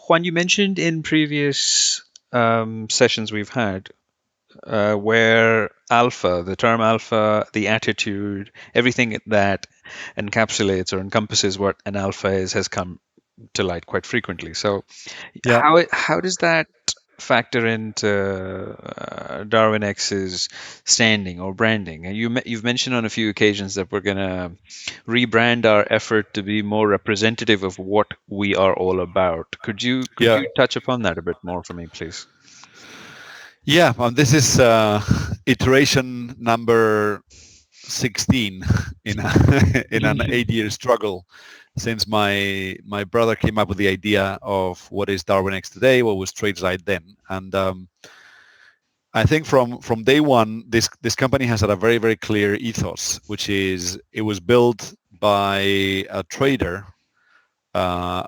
Juan, you mentioned in previous sessions we've had where alpha, the term alpha, the attitude, everything that encapsulates or encompasses what an alpha is has come to light quite frequently. So, Yeah. how does that factor into DarwinX's standing or branding? And you've mentioned on a few occasions that we're going to rebrand our effort to be more representative of what we are all about. Could Yeah. you touch upon that a bit more for me, please? Yeah. This is iteration number 16 in in an 8-year struggle since my brother came up with the idea of what is DarwinX today, what was TradeSide then, and I think from day one, this company has had a very very clear ethos, which is it was built by a trader uh,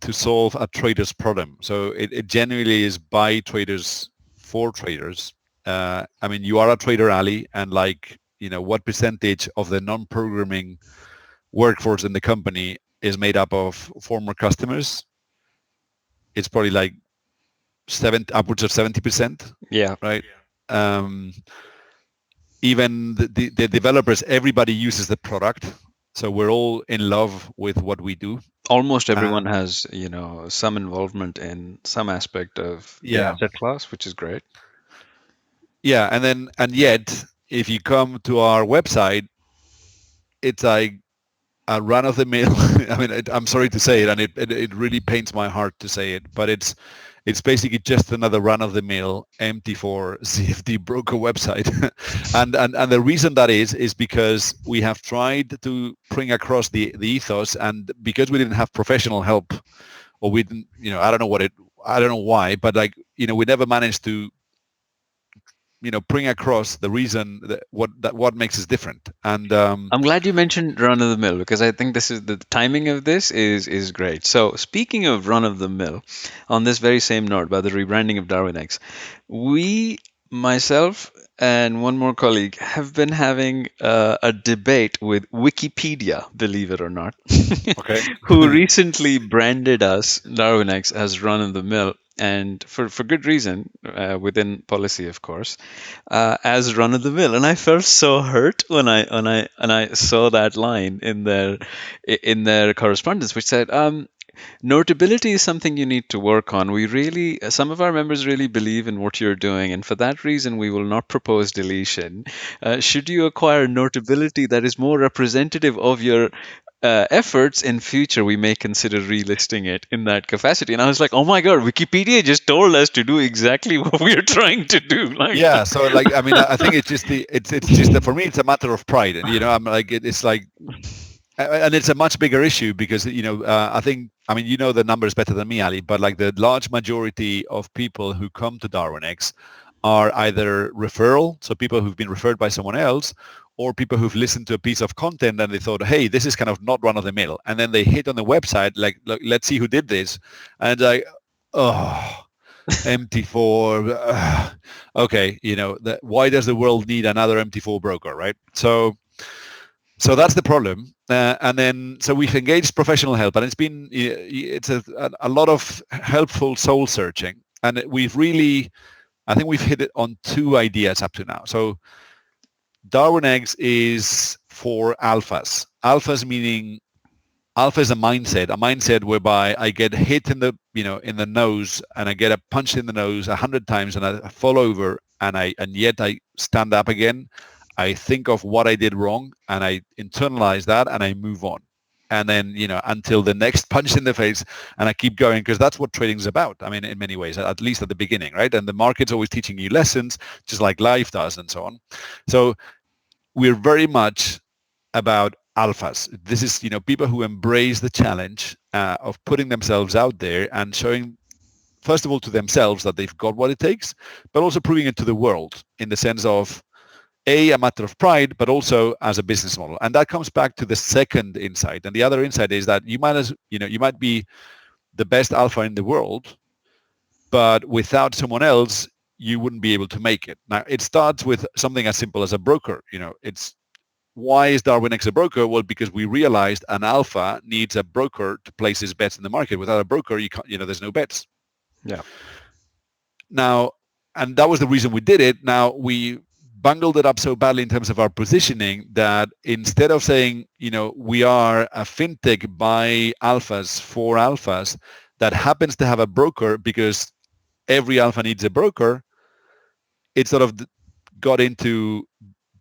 to solve a trader's problem. So it genuinely is by traders for traders. I mean, you are a trader, Ali, and like what percentage of the non-programming workforce in the company is made up of former customers? It's probably like upwards of 70%, Yeah, right? Um, even the developers, everybody uses the product, so we're all in love with what we do. almost everyone And has, some involvement in some aspect of the yeah, asset class, which is great. yeah, and yet if you come to our website, it's like a run of the mill. I mean, I'm sorry to say it, and it really pains my heart to say it, but it's basically just another run of the mill MT4 CFD broker website. And the reason that is because we have tried to bring across the ethos, and because we didn't have professional help, or we didn't, I don't know why, but like, we never managed to bring across the reason what makes us different. And I'm glad you mentioned run of the mill because I think this is the timing of this is great. So speaking of run of the mill, on this very same note about the rebranding of DarwinX, we, myself and one more colleague, have been having a debate with Wikipedia, believe it or not, okay. who recently branded us DarwinX as run of the mill. And for good reason, within policy, of course, as run of the mill, and I felt so hurt when I saw that line in their correspondence, which said, "Notability is something you need to work on. Some of our members really believe in what you're doing, and for that reason, we will not propose deletion. Should you acquire notability that is more representative of your efforts in future, we may consider relisting it in that capacity." And I was like, "Oh my god, Wikipedia just told us to do exactly what we are trying to do." Like, Yeah, so like, I mean, I think it's just that for me it's a matter of pride, and I'm like, it's like, and it's a much bigger issue because I think, I mean, the numbers better than me, Ali, but like the large majority of people who come to DarwinX are either referral, so people who've been referred by someone else, or people who've listened to a piece of content and they thought, hey, this is kind of not run of the mill, and then they hit on the website like, look, let's see who did this, and like, oh, MT4. Okay, why does the world need another MT4 broker, right? So that's the problem. And then, so we've engaged professional help, and it's a lot of helpful soul searching. And I think we've hit it on two ideas up to now. So DarwinX is for alphas. Alphas meaning alpha is a mindset whereby I get hit in the nose, and I get a punch in the nose 100 times, and I fall over, and yet I stand up again. I think of what I did wrong, and I internalize that, and I move on. And then, until the next punch in the face, and I keep going, because that's what trading is about. I mean, in many ways, at least at the beginning, right? And the market's always teaching you lessons, just like life does, and so on. So we're very much about alphas. This is, people who embrace the challenge of putting themselves out there and showing, first of all, to themselves that they've got what it takes, but also proving it to the world in the sense of a matter of pride, but also as a business model. And that comes back to the second insight. And the other insight is that you might be the best alpha in the world, but without someone else, you wouldn't be able to make it. Now, it starts with something as simple as a broker. It's why is DarwinX a broker? Well, because we realized an alpha needs a broker to place his bets in the market. Without a broker, you can't, there's no bets. Yeah. Now, and that was the reason we did it. Now, we bungled it up so badly in terms of our positioning that instead of saying, we are a fintech by alphas for alphas that happens to have a broker because every alpha needs a broker, it sort of got into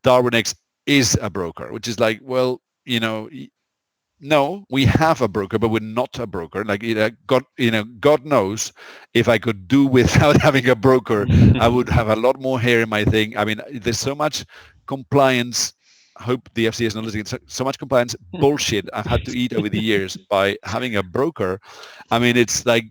DarwinX is a broker, which is like, well, no, we have a broker, but we're not a broker. Like, God knows if I could do without having a broker, I would have a lot more hair in my thing. I mean, there's so much compliance. I hope the FCA is not listening. So much compliance bullshit I've had to eat over the years by having a broker. I mean, it's like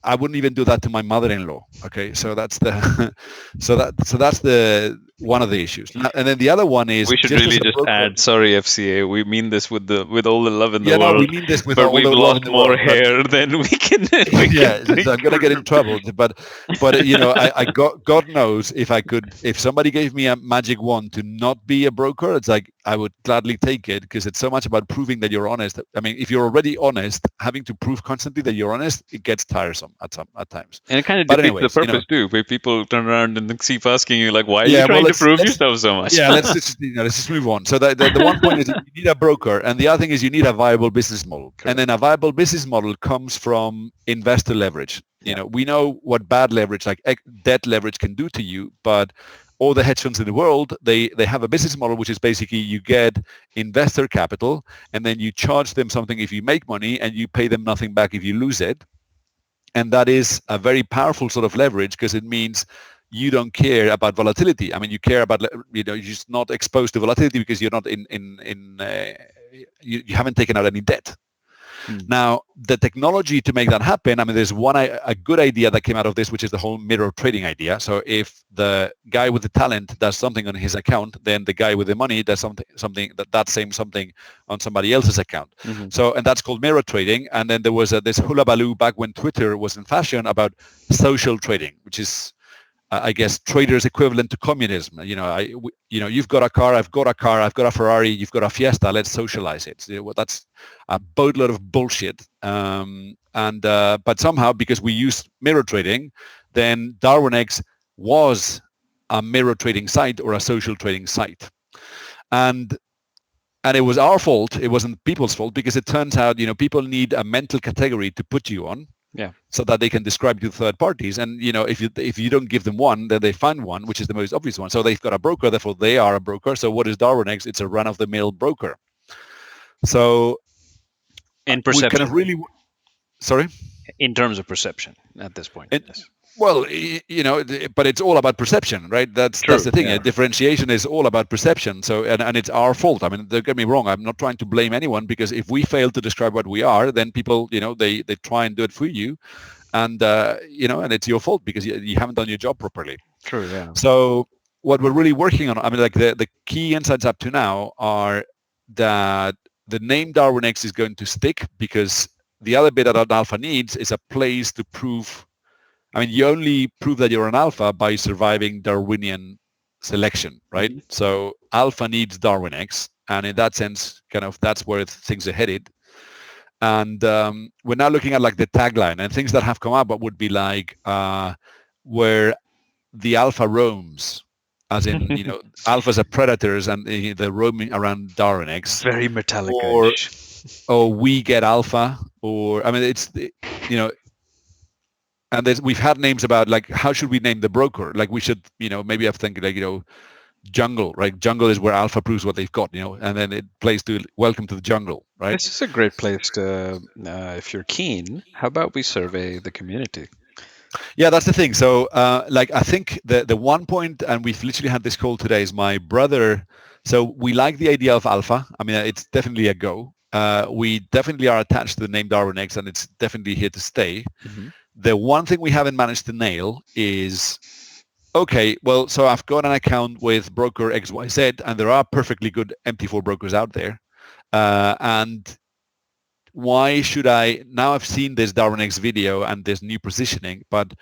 I wouldn't even do that to my mother-in-law. Okay, so that's the so that's the one of the issues. And then the other one is We should just as really a just broker. add, sorry, FCA, we mean this with all the love in the Yeah, no, we world, mean this with but all we've the love in lost the more world. But hair than we can. yeah, so I'm gonna get in trouble. But I got God knows if somebody gave me a magic wand to not be a broker, it's like I would gladly take it because it's so much about proving that you're honest. I mean, if you're already honest, having to prove constantly that you're honest, it gets tiresome at times. And it kind of But defeats the anyways, purpose too, where people turn around and keep asking you, like, why are you yeah, well, trying to prove let's yourself so much? yeah, let's just move on. So the one point is you need a broker, and the other thing is you need a viable business model. Correct. And then a viable business model comes from investor leverage. We know what bad leverage, like debt leverage, can do to you, but all the hedge funds in the world, they have a business model which is basically you get investor capital, and then you charge them something if you make money, and you pay them nothing back if you lose it. And that is a very powerful sort of leverage because it means you don't care about volatility. I mean, you care about, you're just not exposed to volatility because you're not you haven't taken out any debt. Now, the technology to make that happen, I mean, there's a good idea that came out of this, which is the whole mirror trading idea. So if the guy with the talent does something on his account, then the guy with the money does something that same something on somebody else's account. So, and that's called mirror trading. And then there was this hullabaloo back when Twitter was in fashion about social trading, which is I guess traders equivalent to communism. You've got a car, I've got a car, I've got a Ferrari, you've got a Fiesta. Let's socialize it. That's a boatload of bullshit. But somehow, because we use mirror trading, then DarwinX was a mirror trading site or a social trading site, and it was our fault. It wasn't people's fault because it turns out people need a mental category to put you on. Yeah. So that they can describe to third parties. And if you don't give them one, then they find one, which is the most obvious one. So they've got a broker, therefore they are a broker. So what is DarwinX? It's a run-of-the-mill broker. So in perception, we kind of really, sorry, in terms of perception at this point. Yes. Well, but it's all about perception, right? That's the thing. Yeah. Differentiation is all about perception. So, and it's our fault. I mean, don't get me wrong. I'm not trying to blame anyone because if we fail to describe what we are, then people, they try and do it for you, and and it's your fault because you haven't done your job properly. True. Yeah. So, what we're really working on, I mean, like the key insights up to now are that the name DarwinX is going to stick because the other bit that an alpha needs is a place to prove. I mean, you only prove that you're an alpha by surviving Darwinian selection, right? So alpha needs DarwinX, and in that sense, kind of that's where things are headed. And we're now looking at like the tagline and things that have come up, but would be like where the alpha roams, as in alphas are predators and they're roaming around DarwinX. Very metallic. Or we get alpha, or I mean, it's and we've had names about like how should we name the broker? Like we should, maybe I've thinking like jungle, right? Jungle is where alpha proves what they've got, and then it plays to welcome to the jungle, right? This is a great place to, if you're keen, how about we survey the community? Yeah, that's the thing. So like I think the one point, and we've literally had this call today, is my brother. So we like the idea of alpha. I mean, it's definitely a go. We definitely are attached to the name DarwinX, and it's definitely here to stay. The one thing we haven't managed to nail is, okay, well, so I've got an account with broker XYZ, and there are perfectly good MT4 brokers out there. And why should I, now I've seen this DarwinX video and this new positioning, but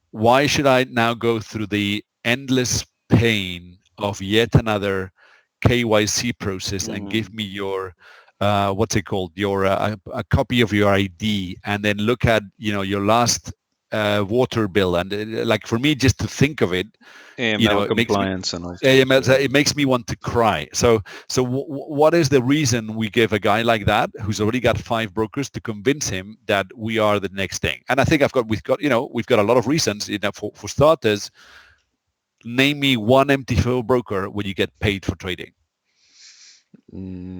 why should I now go through the endless pain of yet another KYC process and give me your what's it called, your a copy of your ID, and then look at your last water bill, and like for me just to think of it, AML it makes me compliance and all AML, that. it makes me want to cry. So what is the reason we give a guy like that who's already got 5 brokers to convince him that we are the next thing? And I think we've got a lot of reasons. For starters, name me one empty fill broker where you get paid for trading.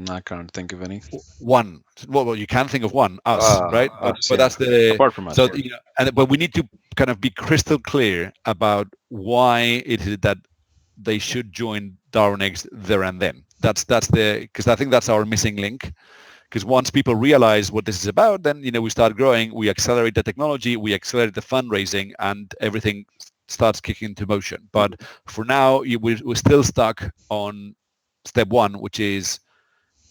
I can't think of any. One. Well, you can think of one, us, right? Us, But yeah. that's the Apart from us, so yeah. but we need to kind of be crystal clear about why it is that they should join DarwinX there and then. That's the because I think that's our missing link. Because once people realize what this is about, then we start growing, we accelerate the technology, we accelerate the fundraising, and everything starts kicking into motion. But for now, we're still stuck on step one, which is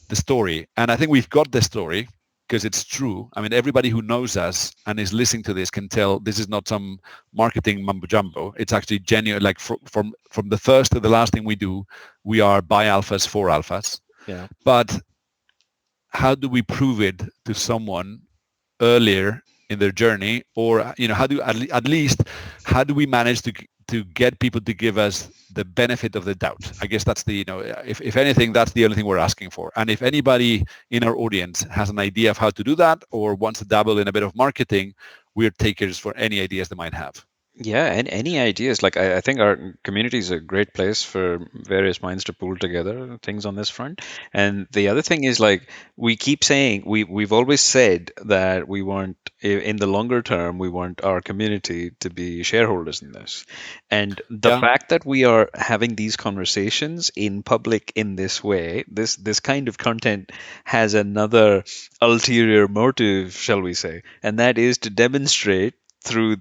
the story. And I think we've got the story because it's true. I mean, everybody who knows us and is listening to this can tell this is not some marketing mumbo jumbo. It's actually genuine. Like from the first to the last thing we do, we are by alphas for alphas. Yeah. But how do we prove it to someone earlier in their journey, or how do at least how do we manage to get people to give us the benefit of the doubt? I guess that's the if anything, that's the only thing we're asking for. And if anybody in our audience has an idea of how to do that or wants to dabble in a bit of marketing, we're takers for any ideas they might have. Yeah, and any ideas? Like I think our community is a great place for various minds to pool together things on this front. And the other thing is like we keep saying we've always said that we want in the longer term we want our community to be shareholders in this. And the Yeah. fact that we are having these conversations in public in this way, this kind of content has another ulterior motive, shall we say, and that is to demonstrate through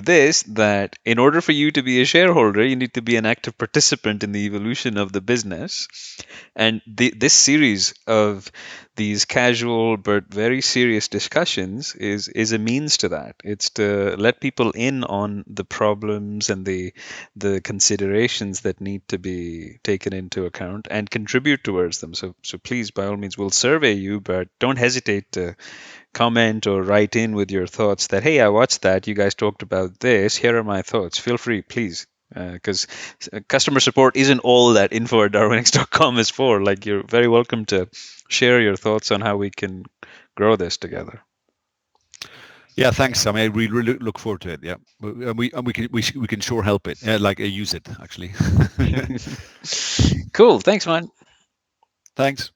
this that in order for you to be a shareholder, you need to be an active participant in the evolution of the business. And this series of these casual but very serious discussions is a means to that. It's to let people in on the problems and the considerations that need to be taken into account and contribute towards them. So please, by all means, we'll survey you, but don't hesitate to comment or write in with your thoughts that, hey, I watched that. You guys talked about this. Here are my thoughts. Feel free, please. Because customer support isn't all that info at darwinx.com is for. Like, you're very welcome to share your thoughts on how we can grow this together. Yeah, thanks. I mean, we really look forward to it. Yeah, we can sure help it. Like use it actually. Cool. Thanks, man. Thanks.